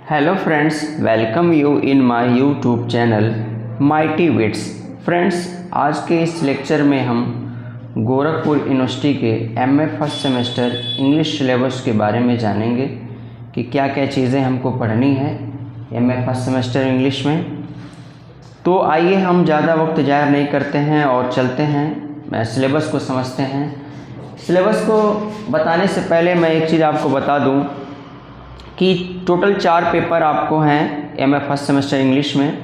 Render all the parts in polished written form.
Hello friends, welcome you in my YouTube channel mighty wits. Friends, आज के इस lecture में हम गोरखपुर यूनिवर्सिटी के MA first semester English syllabus के बारे में जानेंगे कि क्या क्या चीज़ें हमको पढ़नी है एमए फर्स्ट सेमेस्टर इंग्लिश में। तो आइए हम ज़्यादा वक्त ज़ाया नहीं करते हैं और चलते हैं सिलेबस को समझते हैं। सिलेबस को बताने से पहले मैं एक चीज़ आपको बता दूं कि टोटल 4 पेपर आपको हैं एमए फर्स्ट सेमेस्टर इंग्लिश में,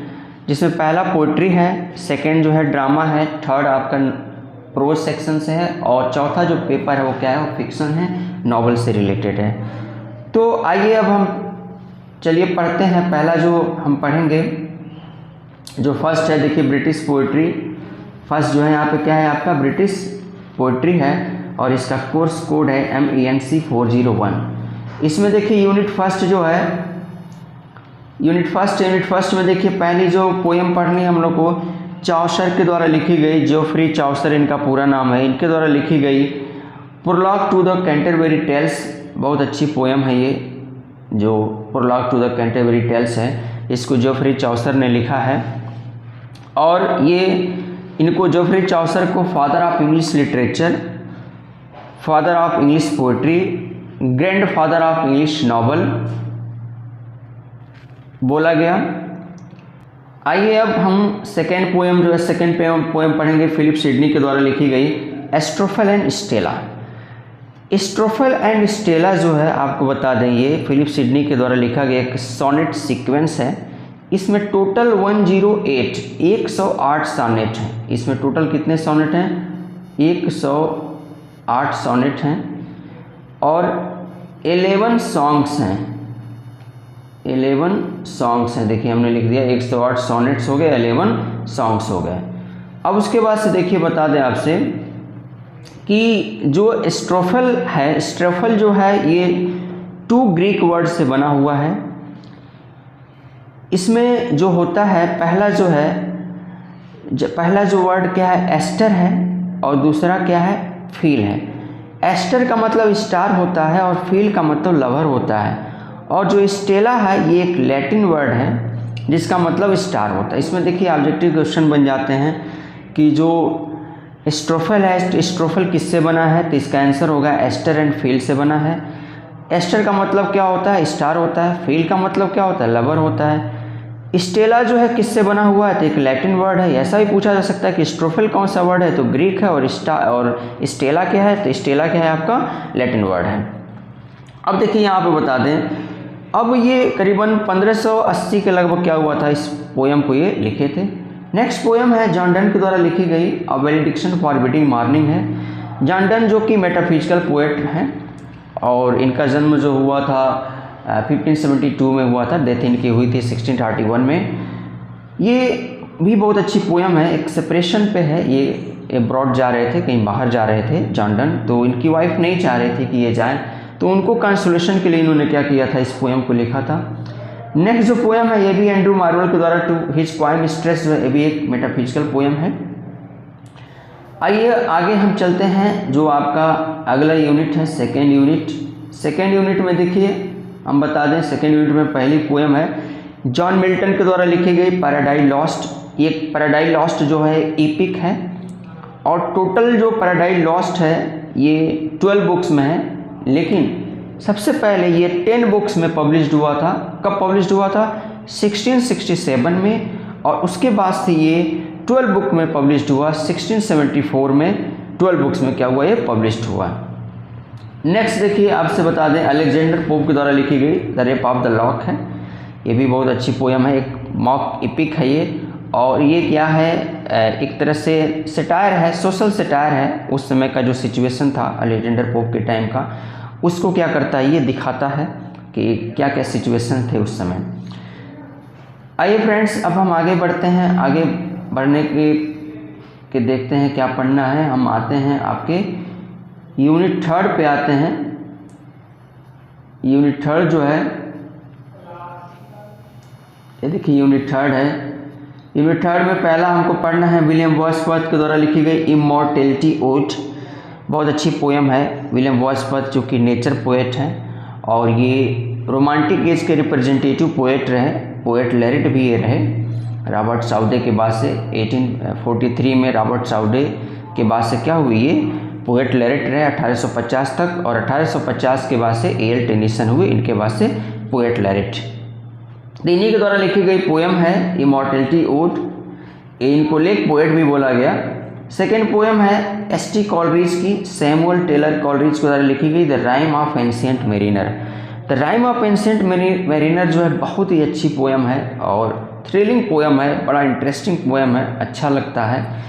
जिसमें पहला पोइट्री है, सेकंड जो है ड्रामा है, थर्ड आपका प्रोज सेक्शन से है और चौथा जो पेपर है वो क्या है, वो फिक्शन है, नॉवल से रिलेटेड है। तो आइए अब हम चलिए पढ़ते हैं। पहला जो हम पढ़ेंगे, जो फर्स्ट है, देखिए ब्रिटिश पोइट्री। फर्स्ट जो है यहाँ पे क्या है, आपका ब्रिटिश पोइट्री है और इसका कोर्स कोड है MENC 401। इसमें देखिए यूनिट फर्स्ट जो है, यूनिट फर्स्ट में देखिए पहली जो पोएम पढ़नी है हम लोग को, चौसर के द्वारा लिखी गई, जोफ्री चौसर इनका पूरा नाम है, इनके द्वारा लिखी गई prologue to the Canterbury Tales. बहुत अच्छी पोएम है ये, जो prologue to the Canterbury Tales है, इसको जोफ्री चौसर ने लिखा है। और ये इनको जोफ्री चौसर को father of English literature, father of English poetry, grand father of English novel बोला गया। आइए अब हम सेकेंड पोएम जो है, सेकेंड पोएम पढ़ेंगे, फिलिप सिडनी के द्वारा लिखी गई एस्ट्रोफल एंड स्टेला। एस्ट्रोफल एंड स्टेला जो है आपको बता दें, ये फिलिप सिडनी के द्वारा लिखा गया एक सोनेट सीक्वेंस है। इसमें टोटल 108 सोनेट हैं। इसमें टोटल कितने सोनेट हैं, 108 सोनेट हैं और 11 सॉन्ग्स हैं। 11 सॉन्ग्स हैं, देखिए हमने लिख दिया 108 सोनेट्स हो गए, 11 सॉन्ग्स हो गए। अब उसके बाद से देखिए बता दें आपसे कि जो स्ट्रोफल है, स्ट्रोफल जो है ये 2 ग्रीक वर्ड से बना हुआ है। इसमें जो होता है, पहला जो है, पहला जो वर्ड क्या है, एस्टर है और दूसरा क्या है, फील है। एस्टर का मतलब स्टार होता है और फील का मतलब लवर होता है। और जो स्टेला है ये एक लैटिन वर्ड है जिसका मतलब स्टार होता है। इसमें देखिए ऑब्जेक्टिव क्वेश्चन बन जाते हैं कि जो स्ट्रोफल है, स्ट्रोफल किससे बना है, तो इसका आंसर होगा एस्टर एंड फील से बना है। एस्टर का मतलब क्या होता है, स्टार होता है। फील का मतलब क्या होता है, लवर होता है। स्टेला जो है किससे बना हुआ है, तो एक लैटिन वर्ड है। ऐसा भी पूछा जा सकता है कि स्ट्रोफल कौन सा वर्ड है, तो ग्रीक है, और स्टेला क्या है, तो स्टेला क्या है, आपका लैटिन वर्ड है। अब देखिए यहाँ पे बता दें, अब ये करीबन 1580 के लगभग क्या हुआ था, इस पोएम को ये लिखे थे। नेक्स्ट पोएम है जॉन डन के द्वारा लिखी गई अ वैलिडिक्शन फॉर बीटिंग मॉर्निंग है। जॉन डन जो कि मेटाफिजिकल पोएट हैं और इनका जन्म जो हुआ था 1572 में हुआ था, डेथ इनकी हुई थी 1631 में। ये भी बहुत अच्छी पोएम है, एक सेपरेशन पे है। ये अब्रॉड जा रहे थे, कहीं बाहर जा रहे थे जॉन डन, तो इनकी वाइफ नहीं चाह रही थी कि ये जाएं, तो उनको कंसोलेशन के लिए इन्होंने क्या किया था, इस पोएम को लिखा था। नेक्स्ट जो पोएम है ये भी एंड्रू मार्वेल के द्वारा टू हिज पोएम स्ट्रेस, ये भी एक मेटाफिजिकल पोएम है। आइए आगे हम चलते हैं, जो आपका अगला यूनिट है सेकेंड यूनिट। सेकेंड यूनिट में देखिए हम बता दें, सेकेंड यूनिट में पहली पोएम है जॉन मिल्टन के द्वारा लिखी गई पैराडाइज लॉस्ट। ये पैराडाइज लॉस्ट जो है एपिक है और टोटल जो पैराडाइज लॉस्ट है ये 12 बुक्स में है, लेकिन सबसे पहले ये 10 बुक्स में पब्लिश्ड हुआ था। कब पब्लिश्ड हुआ था, 1667 में, और उसके बाद से ये 12 बुक में पब्लिश्ड हुआ 1674 में। 12 बुक्स में क्या हुआ, ये पब्लिश्ड हुआ। नेक्स्ट देखिए आपसे बता दें, अलेक्जेंडर पोप के द्वारा लिखी गई the rape of the lock है। ये भी बहुत अच्छी पोएम है, एक मॉक एपिक है ये। और ये क्या है, एक तरह से सटायर है, सोशल सटायर है। उस समय का जो सिचुएशन था अलेक्जेंडर पोप के टाइम का, उसको क्या करता है, ये दिखाता है कि क्या क्या सिचुएशन थे उस समय। आइए फ्रेंड्स, अब हम आगे बढ़ते हैं। आगे बढ़ने के देखते हैं क्या पढ़ना है। हम आते हैं आपके यूनिट 3 पे आते हैं। यूनिट 3 जो है, ये देखिए यूनिट 3 है। यूनिट 3 में पहला हमको पढ़ना है विलियम वर्ड्सवर्थ के द्वारा लिखी गई इमॉर्टेलिटी ओड। बहुत अच्छी पोएम है। विलियम वर्ड्सवर्थ जो कि नेचर पोएट हैं और ये रोमांटिक एज के रिप्रेजेंटेटिव पोएट रहे, पोएट लैरिट भी ये रहे। रॉबर्ट साउडे के बाद से 1843 में रॉबर्ट साउडे के बाद से क्या हुई, ये पोएट लैरिट रहे 1850 तक, और 1850 के बाद से ए.एल. टेनिसन हुए, इनके बाद से पोएट लैरिट। इन्हीं के द्वारा लिखी गई पोएम है इमॉर्टैलिटी ओड, इनको लेक पोएट भी बोला गया। सेकेंड पोएम है एस.टी. कॉलरिज की, सैमुअल टेलर कॉलरिज के द्वारा लिखी गई the rhyme of ancient mariner. The rhyme of ancient mariner जो है बहुत ही अच्छी पोएम है और थ्रिलिंग पोएम है, बड़ा इंटरेस्टिंग पोएम है, अच्छा लगता है।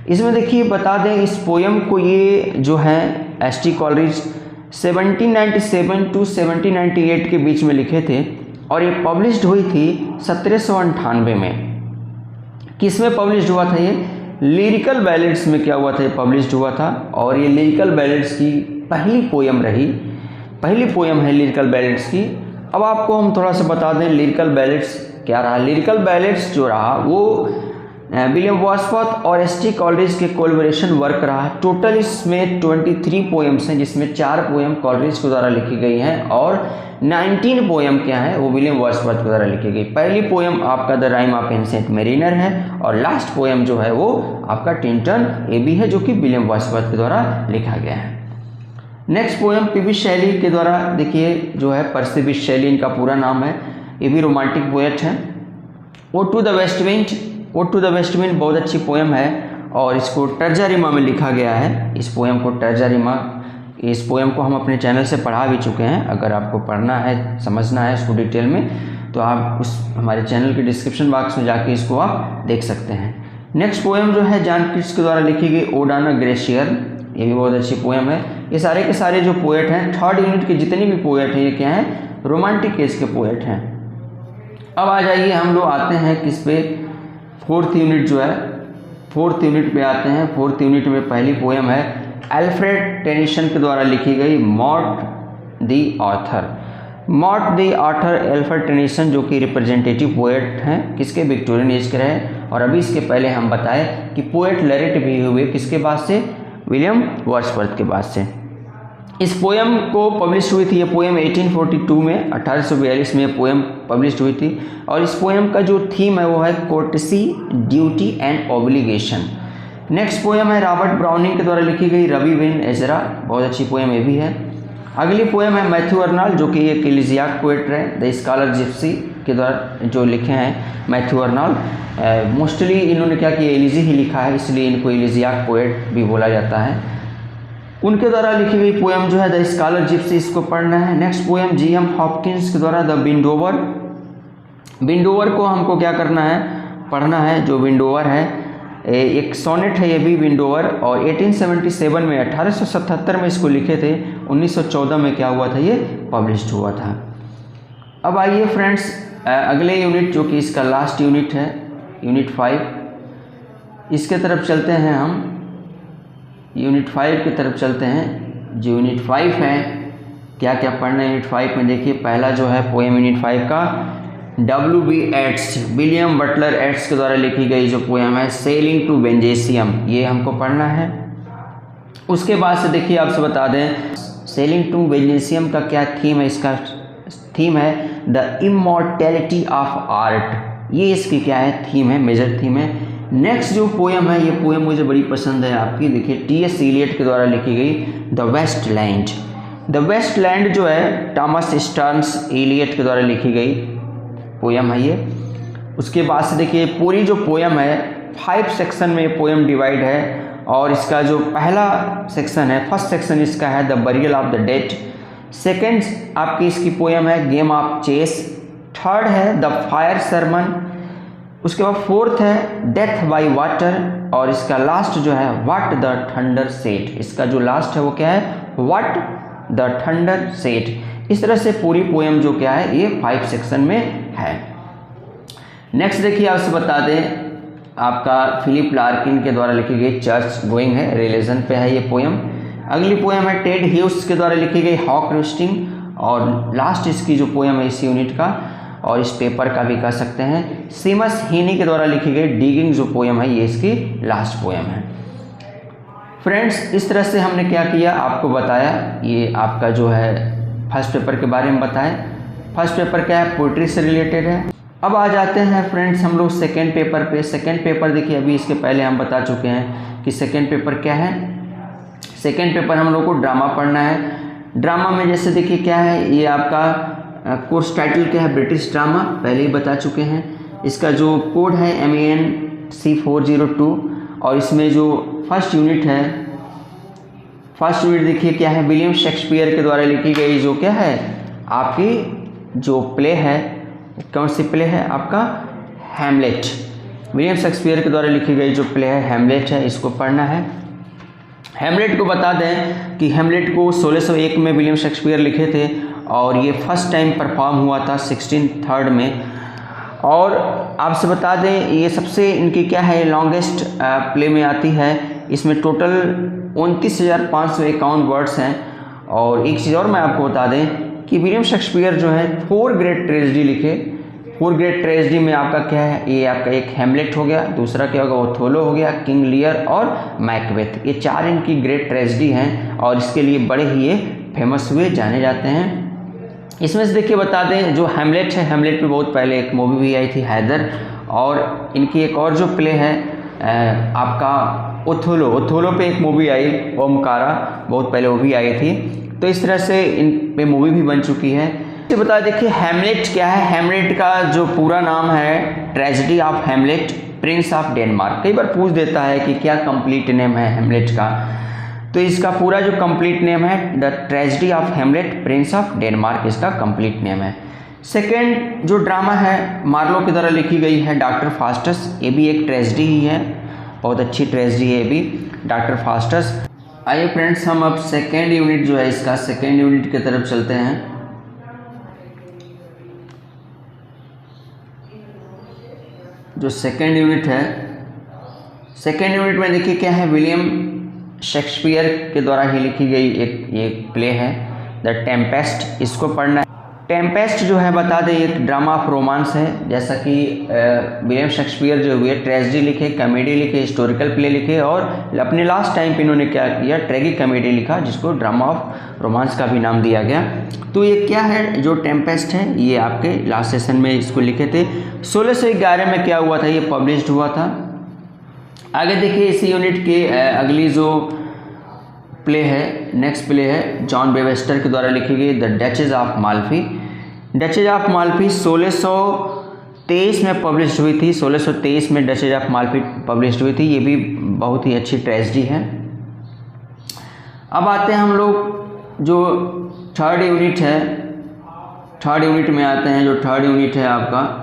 इसमें देखिए बता दें, इस पोएम को ये जो है एस.टी. कॉलरिज 1797 टू 1798 के बीच में लिखे थे और ये पब्लिश्ड हुई थी 1798 में। किस में पब्लिश्ड हुआ था ये? लिरिकल बैलेड्स में क्या हुआ था, ये पब्लिश्ड हुआ था, और ये लिरिकल बैलेड्स की पहली पोएम रही, पहली पोएम है लिरिकल बैलेड्स की। अब आपको हम थोड़ा सा बता दें लिरिकल बैलेड्स क्या रहा। लिरिकल बैलेड्स जो रहा वो विलियम वर्ड्सवर्थ और एस.टी. कॉलरिज के कोलैबोरेशन वर्क रहा। टोटल इसमें 23 पोएम्स हैं, जिसमें 4 पोएम कॉलरिज के द्वारा लिखी गई हैं और 19 पोएम क्या है वो विलियम वर्ड्सवर्थ के द्वारा लिखी गई। पहली पोएम आपका the rhyme of ancient mariner है और लास्ट पोएम जो है वो आपका टिंटन एबी है, जो कि विलियम वर्ड्सवर्थ के द्वारा लिखा गया है। Next poem P B. शैली के द्वारा, देखिए जो है पर्सी बिशप शैली इनका पूरा नाम है, ये भी रोमांटिक पोएट है। Ode to the west wind, ode to the west wind बहुत अच्छी पोएम है और इसको टर्जा-रिमा में लिखा गया है। इस पोएम को टर्जा-रिमा, इस पोएम को हम अपने चैनल से पढ़ा भी चुके हैं। अगर आपको पढ़ना है, समझना है इसको डिटेल में, तो आप उस हमारे चैनल के डिस्क्रिप्शन बॉक्स में जाके इसको आप देख सकते हैं। नेक्स्ट पोएम जो है जॉन कीट्स के द्वारा लिखी गई ओड ऑन अ ग्लेशियर, ये भी बहुत अच्छी पोएम है। ये सारे के सारे जो पोएट हैं, थर्ड यूनिट के जितने भी पोएट हैं ये क्या हैं, रोमांटिक एज के पोएट हैं। अब आ जाइए हम लोग आते हैं किस पे, फोर्थ यूनिट जो है, फोर्थ यूनिट पे आते हैं। फोर्थ यूनिट में पहली पोएम है अल्फ्रेड टेनिसन के द्वारा लिखी गई Maud the author. Maud the author Alfred Tennyson जो कि रिप्रेजेंटेटिव पोएट हैं, किसके, विक्टोरियन एज के रहे। और अभी इसके पहले हम बताएं कि पोएट लैरिट भी हुए किसके बाद से, विलियम वर्ड्सवर्थ के बाद से। इस पोएम को पब्लिश हुई थी, ये पोएम 1842 में, 1842 में ये पोएम पब्लिश हुई थी। और इस पोएम का जो थीम है वो है courtesy, duty and obligation. Next poem है रॉबर्ट ब्राउनिंग के द्वारा लिखी गई रवि विन एजरा, बहुत अच्छी पोएम ये भी है। अगली पोएम है मैथ्यू अर्नाल्ड जो कि एक एलिजियाक पोएट रहे, द स्कॉलर जिप्सी के द्वारा जो लिखे हैं मैथ्यू अर्नाल्ड। मोस्टली इन्होंने क्या किया, एलिजी ही लिखा है, इसलिए इनको एलिजियाक पोएट भी बोला जाता है। उनके द्वारा लिखी गई पोएम जो है द स्कॉलर जिप्सी, इसको पढ़ना है। Next poem GM. हॉपकिंस के द्वारा द विंडोवर। विंडोवर को हमको क्या करना है, पढ़ना है। जो विंडोवर है एक सोनेट है ये भी विंडोवर, और 1877 में 1877 में इसको लिखे थे, 1914 में क्या हुआ था, ये पब्लिश्ड हुआ था। अब आइए फ्रेंड्स अगले यूनिट जो कि इसका लास्ट यूनिट है, यूनिट 5, इसके तरफ चलते हैं हम। यूनिट 5 की तरफ चलते हैं। जो यूनिट 5 है, क्या क्या पढ़ना है यूनिट 5 में, देखिए पहला जो है पोएम यूनिट 5 का W.B. Ads, William Butler ads के द्वारा लिखी गई जो पोएम है सेलिंग टू बेंजेसियम, ये हमको पढ़ना है। उसके बाद से देखिए आपसे बता दें सेलिंग टू बेंजेसियम का क्या थीम है, इसका थीम है द इमॉर्टैलिटी ऑफ आर्ट, ये इसकी क्या है, थीम है, मेजर थीम है। नेक्स्ट जो पोएम है, ये पोएम मुझे बड़ी पसंद है आपकी, देखिए टी.एस. इलियट के द्वारा लिखी गई the waste land. The waste land जो है थॉमस स्टर्न्स इलियट के द्वारा लिखी गई पोएम है ये। उसके बाद से देखिए पूरी जो पोएम है 5 सेक्शन में ये पोएम डिवाइड है, और इसका जो पहला सेक्शन है, फर्स्ट सेक्शन इसका है the burial of the dead. Second आपकी इसकी पोएम है गेम ऑफ चेस। थर्ड है द फायर सरमन। उसके बाद फोर्थ है डेथ बाय वाटर, और इसका लास्ट जो है व्हाट द थंडर सेड। इसका जो लास्ट है वो क्या है, व्हाट द थंडर सेड। इस तरह से पूरी पोएम जो क्या है ये 5 सेक्शन में है। नेक्स्ट देखिए आपसे बता दें आपका फिलिप लार्किन के द्वारा लिखी गई चर्च गोइंग है, रिलीजन पे है ये पोएम। अगली पोएम है टेड ह्यूज के द्वारा लिखी गई हॉक रोस्टिंग, और लास्ट इसकी जो पोएम है इस यूनिट का और इस पेपर का भी कह सकते हैं, सीमस हीनी के द्वारा लिखी गई डिगिंग जो पोएम है ये इसकी लास्ट पोएम है। फ्रेंड्स इस तरह से हमने क्या किया, आपको बताया, ये आपका जो है फर्स्ट पेपर के बारे में बताएं। फर्स्ट पेपर क्या है, पोइट्री से रिलेटेड है। अब आ जाते हैं फ्रेंड्स हम लोग सेकेंड पेपर पे। सेकेंड पेपर देखिए अभी इसके पहले हम बता चुके हैं कि सेकेंड पेपर क्या है। सेकेंड पेपर हम लोग को ड्रामा पढ़ना है। ड्रामा में जैसे देखिए क्या है, ये आपका कोर्स टाइटल क्या है, ब्रिटिश ड्रामा, पहले ही बता चुके हैं। इसका जो कोड है MAN-C402 और इसमें जो फर्स्ट यूनिट है, फर्स्ट यूनिट देखिए क्या है, विलियम शेक्सपियर के द्वारा लिखी गई जो क्या है आपकी जो प्ले है, कौन सी प्ले है आपका, हैमलेट। विलियम शेक्सपियर के द्वारा लिखी गई जो प्ले है हैमलेट है, इसको पढ़ना है। हैमलेट को बता दें कि हैमलेट को 1601 में विलियम शेक्सपियर लिखे थे और ये फर्स्ट टाइम परफॉर्म हुआ था 1603 में। और आपसे बता दें ये सबसे इनकी क्या है लॉन्गेस्ट प्ले में आती है। इसमें टोटल 29,551 वर्ड्स हैं। और एक चीज़ और मैं आपको बता दें कि विलियम शेक्सपियर जो है 4 ग्रेट ट्रेजेडी लिखे। 4 ग्रेट ट्रेजेडी में आपका क्या है, ये आपका एक हैमलेट हो गया, दूसरा क्या होगा ओथेलो हो गया, किंग लियर और मैकबेथ, ये 4 इनकी ग्रेट ट्रेजेडी हैं और इसके लिए बड़े ही ये फेमस हुए, जाने जाते हैं। इसमें से देखिए बता दें जो हैमलेट है, हैमलेट पे बहुत पहले एक मूवी भी आई थी हैदर, और इनकी एक और जो प्ले है आपका ओथेलो, ओथेलो पे एक मूवी आई ओमकारा, बहुत पहले वो भी आई थी। तो इस तरह से इन पे मूवी भी बन चुकी है। तो बता देखिए हैमलेट क्या है। हैमलेट का जो पूरा नाम है tragedy of Hamlet Prince of Denmark. कई बार पूछ देता है कि क्या कंप्लीट नेम है हैमलेट का, तो इसका पूरा जो कंप्लीट नेम है the tragedy of Hamlet Prince of Denmark, इसका कंप्लीट नेम है। सेकेंड जो ड्रामा है मार्लो के द्वारा लिखी गई है डॉक्टर फास्टस, ये भी एक ट्रेजेडी ही है, बहुत अच्छी ट्रेजेडी है ये भी, डॉक्टर फास्टस। आइए फ्रेंड्स हम अब सेकेंड यूनिट जो है इसका, सेकेंड यूनिट की तरफ चलते हैं। जो सेकेंड यूनिट है, सेकेंड यूनिट में देखिए क्या है, विलियम शेक्सपियर के द्वारा ही लिखी गई एक प्ले है द टेम्पेस्ट, इसको पढ़ना है। टेम्पेस्ट जो है बता दें एक ड्रामा ऑफ रोमांस है। जैसा कि विलियम शेक्सपियर जो हुए ट्रेजेडी लिखे, कॉमेडी लिखे, हिस्टोरिकल प्ले लिखे और अपने लास्ट टाइम पे इन्होंने क्या किया, ट्रेगिक कॉमेडी लिखा जिसको ड्रामा ऑफ रोमांस का भी नाम दिया गया। तो ये क्या है जो टेम्पेस्ट है, ये आपके लास्ट सेशन में इसको लिखे थे। 1611 में क्या हुआ था, ये पब्लिश्ड हुआ था। आगे देखिए इसी यूनिट के अगली जो प्ले है, नेक्स्ट प्ले है जॉन बेवेस्टर के द्वारा लिखी गई the duchess of Malfi. Duchess of Malfi 1623 में पब्लिश हुई थी। 1623 में डचेज ऑफ माल्फी पब्लिश हुई थी, ये भी बहुत ही अच्छी ट्रेजेडी है। अब आते हैं हम लोग जो थर्ड यूनिट है, थर्ड यूनिट में आते हैं। जो थर्ड यूनिट है आपका,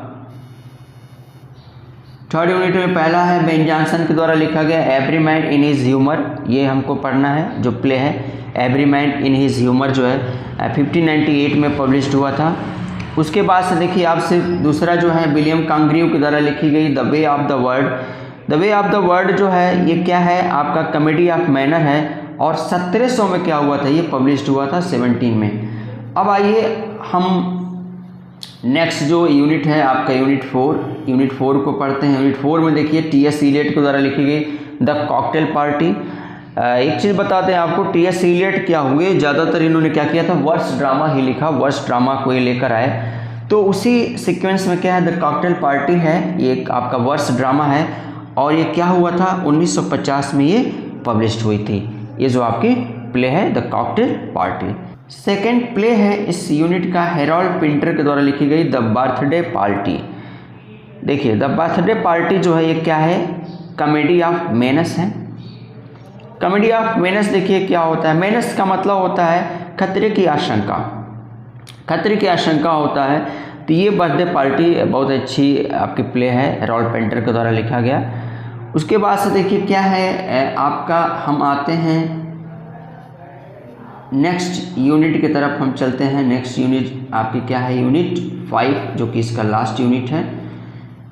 थर्ड यूनिट में पहला है बेन जॉनसन के द्वारा लिखा गया every man in his humour, ये हमको पढ़ना है। जो प्ले है every man in his humour जो है 1598 में पब्लिश्ड हुआ था। उसके बाद से देखिए आपसे दूसरा जो है विलियम कॉन्ग्रीव के द्वारा लिखी गई the way of the word. The way of the word जो है ये क्या है आपका कॉमेडी ऑफ मैनर है और 1700 में क्या हुआ था, ये पब्लिश्ड हुआ था 17 में। अब आइए हम नेक्स्ट जो यूनिट है आपका यूनिट 4 को पढ़ते हैं। यूनिट 4 में देखिए T.S. इलियट के द्वारा लिखी गई द कॉकटेल पार्टी। एक चीज़ बताते हैं आपको, T.S. इलियट क्या हुए, ज़्यादातर इन्होंने क्या किया था, वर्स ड्रामा ही लिखा, वर्स ड्रामा को ये लेकर आए। तो उसी सीक्वेंस में क्या है द कॉकटेल पार्टी है, ये एक आपका वर्स ड्रामा है और ये क्या हुआ था 1950 में ये पब्लिश्ड हुई थी। ये जो आपकी प्ले है the cocktail party. Second play है इस यूनिट का हेरोल्ड पिंटर के द्वारा लिखी गई द बर्थडे पार्टी। देखिए द बर्थडे पार्टी जो है ये क्या है, कॉमेडी ऑफ मेनस है। कॉमेडी ऑफ मेनस देखिए क्या होता है, मेनस का मतलब होता है खतरे की आशंका, खतरे की आशंका होता है। तो ये बर्थडे पार्टी बहुत अच्छी आपकी प्ले है, हेरोल्ड पिंटर के द्वारा लिखा गया। उसके बाद से देखिए क्या है आपका, हम आते हैं नेक्स्ट यूनिट की तरफ हम चलते हैं। नेक्स्ट यूनिट आपकी क्या है, यूनिट 5 जो कि इसका लास्ट यूनिट है।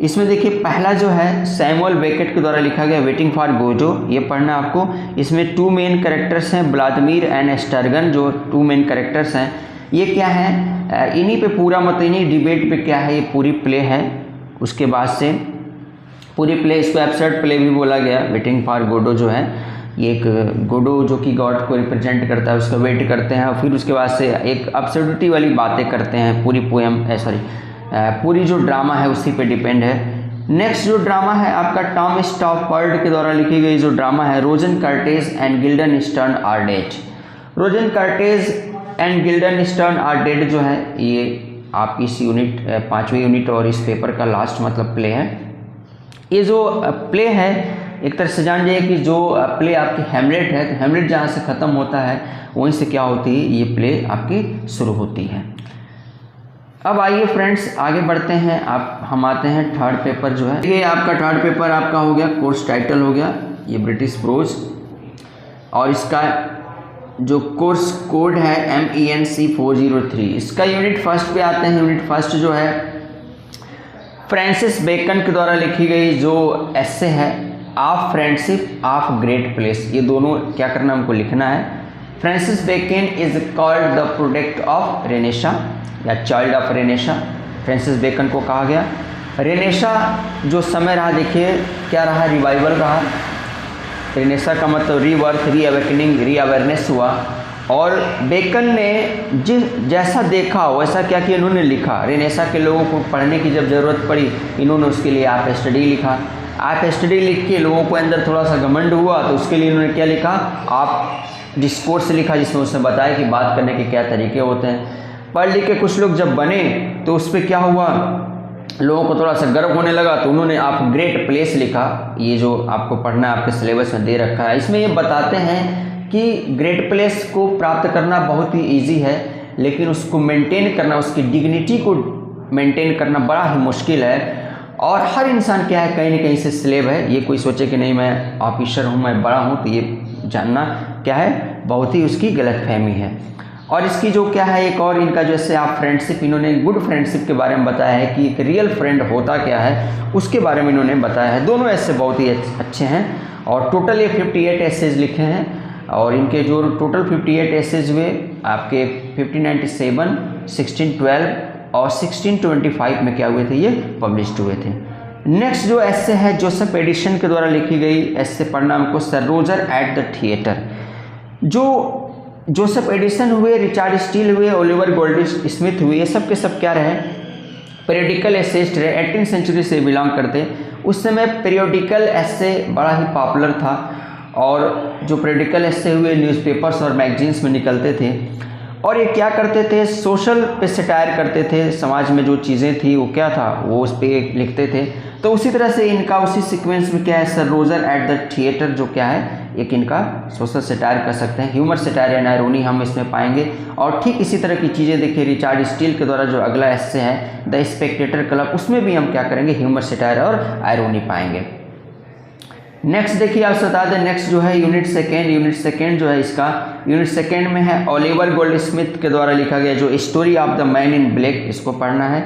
इसमें देखिए पहला जो है सैमुअल बेकेट के द्वारा लिखा गया वेटिंग फॉर गोजो, ये पढ़ना आपको। इसमें 2 मेन कैरेक्टर्स हैं, व्लादिमीर एंड स्टर्गन, जो 2 मेन कैरेक्टर्स हैं। ये क्या है, इन्हीं पे पूरा मतलब इन्हीं डिबेट पे क्या है ये पूरी प्ले है। उसके बाद से पूरी प्ले, इसको एब्सर्ड प्ले भी बोला गया, वेटिंग फॉर गोडो जो है। ये एक गुडो जो कि गॉड को रिप्रेजेंट करता है उसका वेट करते हैं, और फिर उसके बाद से एक अब्सर्डिटी वाली बातें करते हैं। पूरी पोएम पूरी जो ड्रामा है उसी पे डिपेंड है। नेक्स्ट जो ड्रामा है आपका टॉम स्टॉपर्ड के द्वारा लिखी गई जो ड्रामा है Rosencrantz and Guildenstern are dead. Rosencrantz and Guildenstern are dead जो है ये आप इस यूनिट 5वीं यूनिट और इस पेपर का लास्ट मतलब प्ले है। ये जो प्ले है एक तरह से जान जाइए कि जो प्ले आपकी हेमलेट है, तो हेमलेट जहाँ से ख़त्म होता है वहीं से क्या होती है, ये प्ले आपकी शुरू होती है। अब आइए फ्रेंड्स आगे बढ़ते हैं। हम आते हैं थर्ड पेपर जो है, ये आपका थर्ड पेपर आपका हो गया, कोर्स टाइटल हो गया ये ब्रिटिश प्रोज, और इसका जो कोर्स कोड है MENC 403। इसका यूनिट फर्स्ट पे आते हैं। यूनिट फर्स्ट जो है फ्रांसिस बेकन के द्वारा लिखी गई जो एस्से है of friendship of great place. ये दोनों क्या करना हमको लिखना है। Francis Bacon is called the product of Renaissance या child of Renaissance. Francis Bacon को कहा गया। रेनेसा जो समय रहा देखिए क्या रहा, रिवाइवल रहा। रेनेसा का मतलब रीबर्थ, रीअवेकनिंग, रीअवेयरनेस हुआ। और बेकन ने जैसा देखा वैसा क्या किया इन्होंने लिखा। रेनेसा के लोगों को पढ़ने की जब ज़रूरत पड़ी इन्होंने उसके लिए आप स्टडी लिखा। आप स्टडी लिख के लोगों को अंदर थोड़ा सा घमंड हुआ तो उसके लिए इन्होंने क्या लिखा, आप डिस्कोर्स लिखा, जिसमें उसने बताया कि बात करने के क्या तरीके होते हैं। पढ़ लिख के कुछ लोग जब बने तो उस पर क्या हुआ, लोगों को थोड़ा सा गर्व होने लगा तो उन्होंने आप ग्रेट प्लेस लिखा। ये जो आपको पढ़ना आपके सिलेबस में दे रखा है, इसमें ये बताते हैं कि ग्रेट प्लेस को प्राप्त करना बहुत ही इजी है, लेकिन उसको मेंटेन करना, उसकी डिग्निटी को मेंटेन करना बड़ा ही मुश्किल है। और हर इंसान क्या है, कहीं ना कहीं से स्लेव है। ये कोई सोचे कि नहीं मैं ऑफिसर हूँ, मैं बड़ा हूँ, तो ये जानना क्या है, बहुत ही उसकी गलतफहमी है। और इसकी जो क्या है एक और इनका जैसे आप फ्रेंडशिप, इन्होंने गुड फ्रेंडशिप के बारे में बताया है कि एक रियल फ्रेंड होता क्या है उसके बारे में इन्होंने बताया है। दोनों ऐसे बहुत ही अच्छे हैं। और टोटल ये 58 एसेज लिखे हैं, और इनके जो टोटल 58 एसेज हुए आपके 1597, 1612 और 1625 में क्या हुए थे, ये पब्लिश्ड हुए थे। नेक्स्ट जो एस्से है जोसेफ एडिसन के द्वारा लिखी गई एस्से पढ़ना हमको, sir Roger at the theatre. जो जोसेफ एडिसन हुए, रिचर्ड स्टील हुए, ओलिवर गोल्डस्मिथ हुए, ये सब के सब क्या रहे, पीरियडिकल एसेस्ट रहे। 18वीं सेंचुरी से बिलोंग करते। उस समय पीरियडिकल एस्से बड़ा ही पॉपुलर था, और जो पीरियडिकल एस्से हुए न्यूज़पेपर्स और मैगजीन्स में निकलते थे। और ये क्या करते थे, सोशल पे सटायर करते थे, समाज में जो चीज़ें थी वो क्या था वो उस पर लिखते थे। तो उसी तरह से इनका उसी सीक्वेंस में क्या है, sir Roger at the theatre जो क्या है एक इनका सोशल सटायर कर सकते हैं, ह्यूमर सटायर एंड आयरोनी हम इसमें पाएंगे। और ठीक इसी तरह की चीज़ें देखिए रिचर्ड स्टील के द्वारा जो अगला एस्से है द स्पेक्टेटर क्लब, उसमें भी हम क्या करेंगे, ह्यूमर सटायर और आयरोनी पाएंगे। नेक्स्ट देखिए आप बता दें, नेक्स्ट जो है यूनिट सेकेंड जो है इसका यूनिट सेकेंड में है ओलिवर गोल्डस्मिथ के द्वारा लिखा गया जो story of the man in black, इसको पढ़ना है।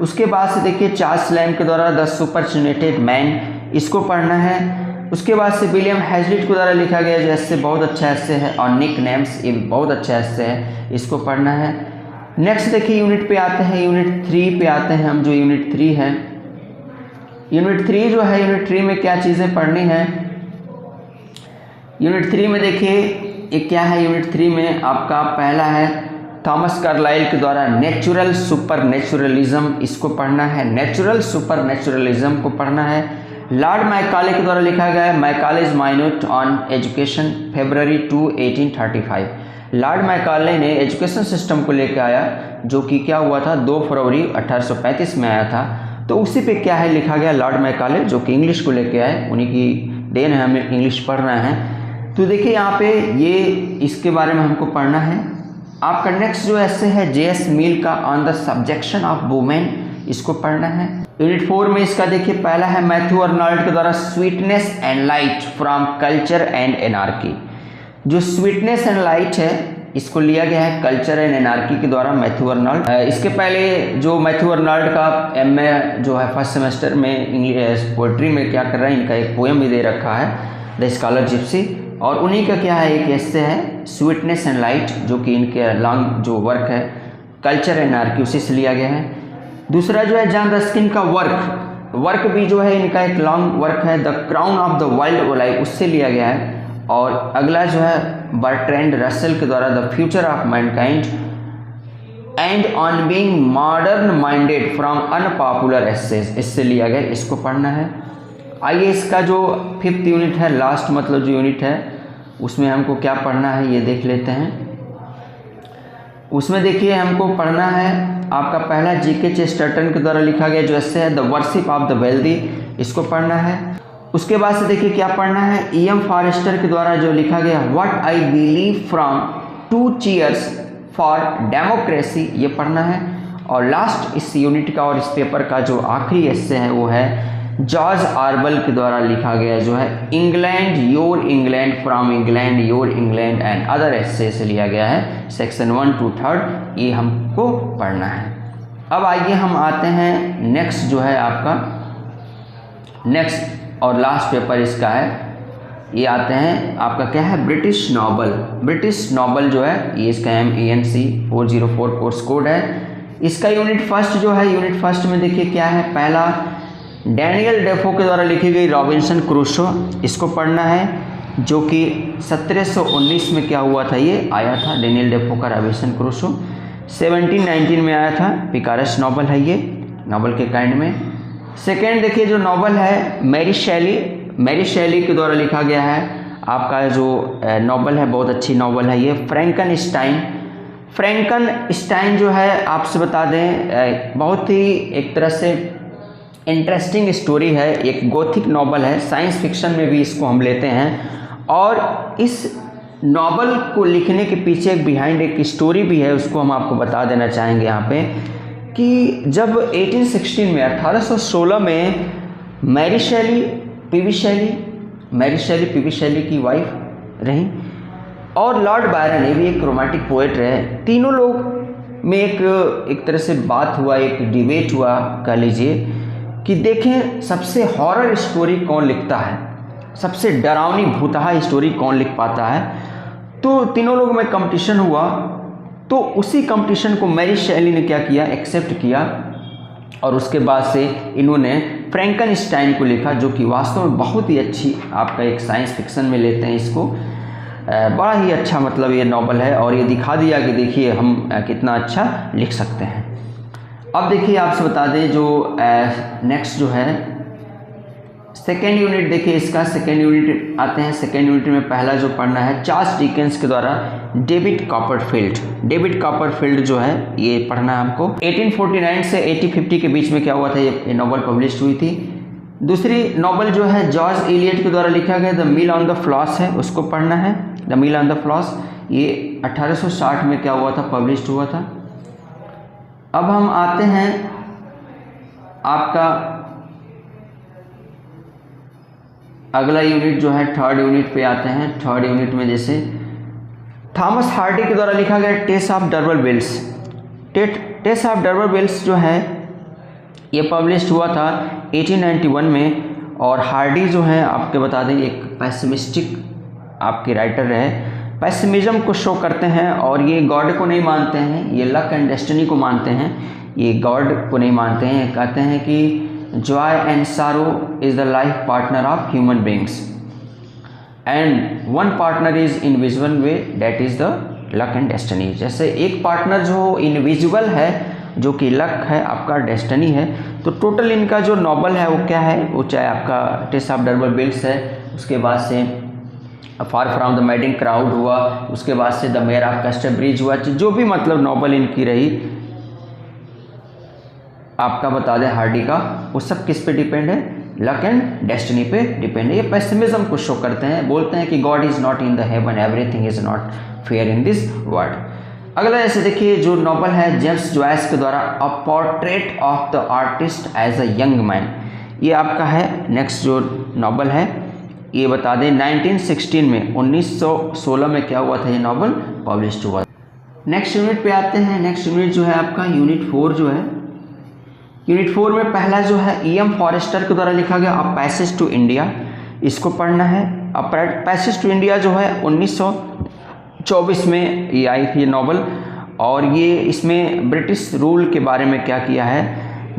उसके बाद से देखिए चार्ल्स लैम्ब के द्वारा द सुपरचुनेटेड मैन, इसको पढ़ना है। उसके बाद से विलियम हैजलिट के द्वारा लिखा गया जो एस्से बहुत अच्छा एस्से है, और निक नेम्स, ये बहुत अच्छा एस्से है, इसको पढ़ना है। नेक्स्ट देखिए यूनिट पे आते हैं, यूनिट 3 पे आते हैं हम, जो यूनिट 3 है। यूनिट 3 जो है, यूनिट 3 में क्या चीज़ें पढ़नी है, यूनिट 3 में देखिए एक क्या है, यूनिट 3 में आपका पहला है थॉमस कार्लाइल के द्वारा नेचुरल सुपरनेचुरलिज्म, इसको पढ़ना है। नेचुरल सुपरनेचुरलिज्म को पढ़ना है। लॉर्ड मैकाले के द्वारा लिखा गया है Macaulay's minute on education, February 2, 1835। Lord Macaulay ने एजुकेशन सिस्टम को लेकर आया जो कि क्या हुआ था 2 फरवरी 1835 में आया था। तो उसी पे क्या है लिखा गया, लॉर्ड मैकाले जो कि इंग्लिश को लेके आए, उन्हीं की देन है, हमें इंग्लिश पढ़ रहे हैं। तो देखिए यहाँ पे ये इसके बारे में हमको पढ़ना है। आपका नेक्स्ट जो एस्से है J.S. मिल का on the subjection of women, इसको पढ़ना है। यूनिट 4 में इसका देखिए पहला है मैथ्यू अर्नाल्ड के द्वारा sweetness and light from culture and anarchy. जो स्वीटनेस एंड लाइट है इसको लिया गया है कल्चर एंड एनार्की के द्वारा मैथ्यू अर्नाल्ड। इसके पहले जो मैथ्यू अर्नाल्ड का MA जो है फर्स्ट सेमेस्टर में इंग्लिश पोइट्री में क्या कर रहा है, इनका एक पोएम भी दे रखा है द स्कॉलर जिप्सी, और उन्हीं का क्या है एक एस्से है स्वीटनेस एंड लाइट, जो कि इनके लॉन्ग जो वर्क है कल्चर एंड एनार्की उसी से लिया गया है। दूसरा जो है जॉन रस्किन का वर्क भी जो है इनका एक लॉन्ग वर्क है the crown of the wild life, उससे लिया गया है। और अगला जो है बर्ट्रैंड रसेल के द्वारा the future of mankind and on being modern minded from unpopular essays, इससे लिया गया, इसको पढ़ना है। आइए इसका जो 5th यूनिट है, लास्ट मतलब जो यूनिट है, उसमें हमको क्या पढ़ना है ये देख लेते हैं। उसमें देखिए हमको पढ़ना है आपका पहला जीके चेस्टरटन के द्वारा लिखा गया जो एस्से है the worship of the wealthy, इसको पढ़ना है। उसके बाद से देखिए क्या पढ़ना है, E.M. फॉरेस्टर के द्वारा जो लिखा गया what I believe from 2 cheers for democracy, ये पढ़ना है। और लास्ट इस यूनिट का और इस पेपर का जो आखिरी एस्से है वो है जॉर्ज ऑरवेल के द्वारा लिखा गया जो है England your England from England your England and other essay से लिया गया है, सेक्शन 1 to 3, ये हमको पढ़ना है। अब आइए हम आते हैं नेक्स्ट जो है आपका नेक्स्ट और लास्ट पेपर इसका है, ये आते हैं आपका क्या है ब्रिटिश नॉवल। ब्रिटिश नॉवल जो है ये इसका MENC 404 कोर्स कोड है। इसका यूनिट फर्स्ट जो है, यूनिट फर्स्ट में देखिए क्या है, पहला डैनियल डेफो के द्वारा लिखी गई रॉबिन्सन क्रूसो, इसको पढ़ना है जो कि 1719 में क्या हुआ था, ये आया था डैनियल डेफो का रॉबिन्सन क्रूसो। 1719 में आया था, पिकारस नॉवल है ये, नॉवल के काइंड में। सेकेंड देखिए जो नॉवल है मैरी शैली के द्वारा लिखा गया है आपका जो नॉवल है, बहुत अच्छी नॉवल है ये, फ्रैंकनस्टाइन जो है आपसे बता दें बहुत ही एक तरह से इंटरेस्टिंग स्टोरी है, एक गोथिक नॉवल है, साइंस फिक्शन में भी इसको हम लेते हैं। और इस नॉवल को लिखने के पीछे एक बिहाइंड एक स्टोरी भी है, उसको हम आपको बता देना चाहेंगे यहाँ पे कि जब 1816 में मैरी शैली पीवी शैली की वाइफ रही और लॉर्ड बायरन, ये भी एक रोमांटिक पोएट रहे, तीनों लोग में एक तरह से बात हुआ, एक डिबेट हुआ कह लीजिए कि देखें सबसे हॉरर स्टोरी कौन लिखता है, सबसे डरावनी भूतहा स्टोरी कौन लिख पाता है। तो तीनों लोगों में कंपटीशन हुआ, तो उसी कंपटीशन को मैरी शैली ने क्या किया, एक्सेप्ट किया और उसके बाद से इन्होंने फ्रैंकनस्टाइन को लिखा जो कि वास्तव में बहुत ही अच्छी आपका एक साइंस फिक्शन में लेते हैं इसको, बड़ा ही अच्छा मतलब ये नॉवल है और ये दिखा दिया कि देखिए हम कितना अच्छा लिख सकते हैं। अब देखिए आपसे बता दें जो नेक्स्ट जो है सेकेंड यूनिट, देखिए इसका सेकेंड यूनिट आते हैं। सेकेंड यूनिट में पहला जो पढ़ना है चार्ल्स डिकेंस के द्वारा डेविड कॉपरफील्ड जो है ये पढ़ना है हमको। 1849 से 1850 के बीच में क्या हुआ था, ये नॉवल पब्लिश हुई थी। दूसरी नॉवल जो है जॉर्ज इलियट के द्वारा लिखा गया the mill on the floss है, उसको पढ़ना है। The mill on the floss ये 1860 में क्या हुआ था, पब्लिश हुआ था। अब हम आते हैं आपका अगला यूनिट जो है थर्ड यूनिट पे आते हैं। थर्ड यूनिट में जैसे थॉमस हार्डी के द्वारा लिखा गया टेस्ट ऑफ डर्बर बिल्स जो है ये पब्लिश हुआ था 1891 में। और हार्डी जो है आपके बता दें एक पैसिमिस्टिक आपके राइटर रहे, पैसिमिज्म को शो करते हैं और ये गॉड को नहीं मानते हैं, ये लक एंड डेस्टिनी को मानते हैं, ये गॉड को नहीं मानते हैं। कहते हैं कि जॉय एंड सारो is the life partner of human beings and one partner is invisible way that is the luck and destiny. जैसे एक पार्टनर जो इनविजिबल है जो कि लक है आपका, डेस्टिनी है। तो टोटल इनका जो नॉवल है वो क्या है, वो चाहे आपका टेस्ट ऑफ डर्बर बिल्स है, उसके बाद से far from the madding crowd हुआ, उसके बाद से द मेयर ऑफ कैस्टरब्रिज हुआ, जो भी मतलब नॉवल इनकी रही आपका बता दें हार्डी का, वो सब किस पे डिपेंड है, लक एंड डेस्टिनी पे डिपेंड है। ये पेसिमिज्म को शो करते हैं, बोलते हैं कि God is not in the haven, everything is not fair in this world. अगला ऐसे देखिए जो नॉवल है जेम्स जॉयस के द्वारा a portrait of the artist as a young man, ये आपका है नेक्स्ट जो नॉवल है। ये बता दें 1916 में 1916 में क्या हुआ था, ये नॉवल पब्लिश हुआ। नेक्स्ट यूनिट पे आते हैं। नेक्स्ट यूनिट जो है आपका यूनिट 4 जो है, यूनिट 4 में पहला जो है E.M. फॉरेस्टर के द्वारा लिखा गया अ पैसेज टू इंडिया, इसको पढ़ना है। अ पैसेज टू इंडिया जो है 1924 में ये आई थी ये नॉवल, और ये इसमें ब्रिटिश रूल के बारे में क्या किया है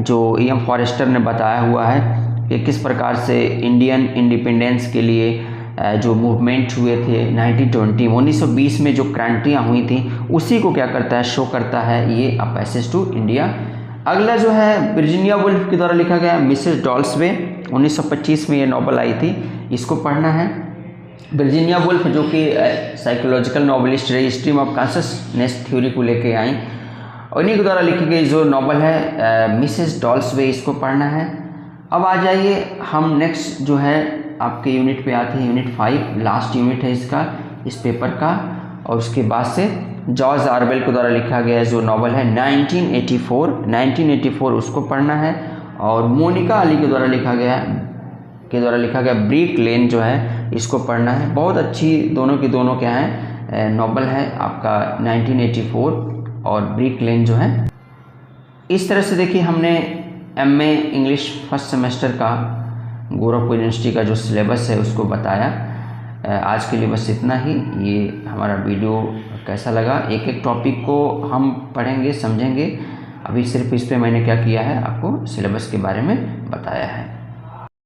जो E.M. फॉरेस्टर ने बताया हुआ है कि किस प्रकार से इंडियन इंडिपेंडेंस के लिए जो मूवमेंट हुए थे 1920 में जो क्रांतियाँ हुई थी उसी को क्या करता है, शो करता है ये अ पैसेज टू इंडिया। अगला जो है वर्जीनिया वुल्फ के द्वारा लिखा गया मिसेस डॉल्सवे, 1925 में ये नॉवल आई थी, इसको पढ़ना है। वर्जीनिया वुल्फ जो कि साइकोलॉजिकल नॉवलिस्ट रही, स्ट्रीम ऑफ कॉन्शसनेस थ्योरी को लेके आई, और इन्हीं के द्वारा लिखी गई जो नॉवल है मिसेस डॉल्सवे, इसको पढ़ना है। अब आ जाइए हम नेक्स्ट जो है आपके यूनिट पे आते हैं, यूनिट 5, लास्ट यूनिट है इसका, इस पेपर का, और उसके बाद से जॉर्ज ऑरवेल के द्वारा लिखा गया जो नॉवल है 1984, उसको पढ़ना है। और मोनिका अली के द्वारा लिखा गया ब्रिक लेन जो है इसको पढ़ना है। बहुत अच्छी दोनों की दोनों क्या है नॉवल है आपका 1984 और ब्रिक लेन जो है। इस तरह से देखिए हमने MA इंग्लिश फर्स्ट सेमेस्टर का गोरखपुर यूनिवर्सिटी का जो सिलेबस है उसको बताया। आज के लिए बस इतना ही। ये हमारा वीडियो कैसा लगा, एक एक टॉपिक को हम पढ़ेंगे समझेंगे। अभी सिर्फ इस पे मैंने क्या किया है, आपको सिलेबस के बारे में बताया है।